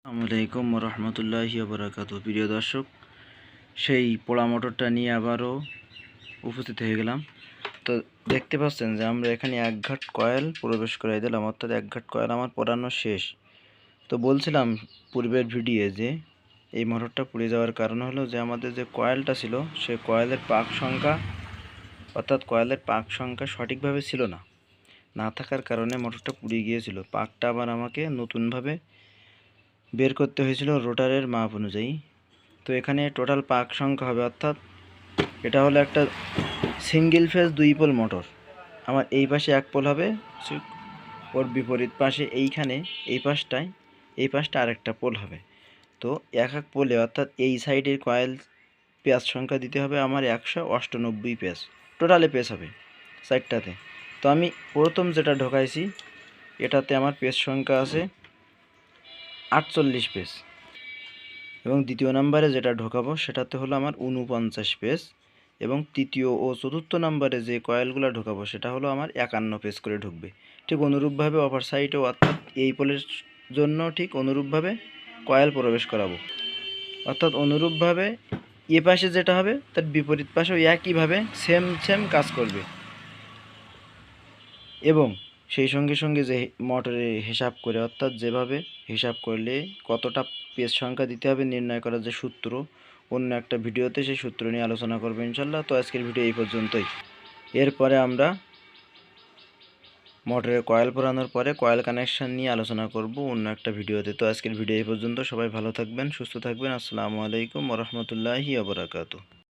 আসসালামু আলাইকুম রহমতুল্লাহি বারাকাতু। প্রিয় দর্শক, সেই পোড়া মোটরটা নিয়ে আবারও উপস্থিত হয়ে গেলাম। তো দেখতে পাচ্ছেন যে আমরা এখানে এক ঘাট কয়েল প্রবেশ করাই দিলাম, অর্থাৎ এক ঘাট কয়েল আমার পোড়ানো শেষ। তো বলছিলাম পূর্বের ভিডিও যে এই মোটরটা পুড়ে যাওয়ার কারণ হলো যে আমাদের যে কয়েলটা ছিল সে কয়েলের পাক সংখ্যা সঠিকভাবে ছিল না থাকার কারণে মোটরটা পুড়ে গিয়েছিল। পাকটা আবার আমাকে নতুনভাবে বের করতে হয়েছিল রোটারের মাপ অনুযায়ী। তো এখানে টোটাল পাক সংখ্যা হবে, অর্থাৎ এটা হলো একটা সিঙ্গেল ফেজ 2 পোল মোটর। আমার এই পাশে 1 পোল হবে, ওর বিপরীত পাশে এই পাশটা আরেকটা পোল হবে। তো এক পোলে অর্থাৎ এই সাইডের কয়েল পেঁয়াজ সংখ্যা দিতে হবে আমার 198 পেঁয়াজ, টোটালে পেঁয়াজ হবে সাইডটাতে। তো আমি প্রথম যেটা ঢোকাইছি এটাতে আমার পেঁয়াজ সংখ্যা আছে 48 পেজ, এবং দ্বিতীয় নম্বরে যেটা ঢোকাবো সেটাতে হলো আমার 49 পেজ, এবং তৃতীয় ও চতুর্থ নম্বরে যে কয়েলগুলো ঢোকাবো সেটা হলো আমার 51 পেজ করে ঢুকবে। ঠিক অনুরূপভাবে অপর সাইডেও, অর্থাৎ এই পোলের জন্য ঠিক অনুরূপভাবে কয়েল প্রবেশ করাবো, অর্থাৎ অনুরূপভাবে এ পাশে যেটা হবে তার বিপরীত পাশেও একইভাবে সেম কাজ করবে। এবং সেই সঙ্গে যে মোটরে হিসাব করে, অর্থাৎ যেভাবে হিসাব করলে কতটা পেজ সংখ্যা দিতে হবে নির্ণয় করার যে সূত্র, অন্য একটা ভিডিওতে সেই সূত্র নিয়ে আলোচনা করবো ইনশাল্লাহ। তো আজকের ভিডিও এই পর্যন্তই। এরপরে আমরা মোটরের কয়েল পোড়ানোর পরে কয়েল কানেকশান নিয়ে আলোচনা করব অন্য একটা ভিডিওতে। তো আজকের ভিডিও এই পর্যন্ত। সবাই ভালো থাকবেন, সুস্থ থাকবেন। আসসালামু আলাইকুম রহমতুল্লাহি ওয়া বারাকাতুহু।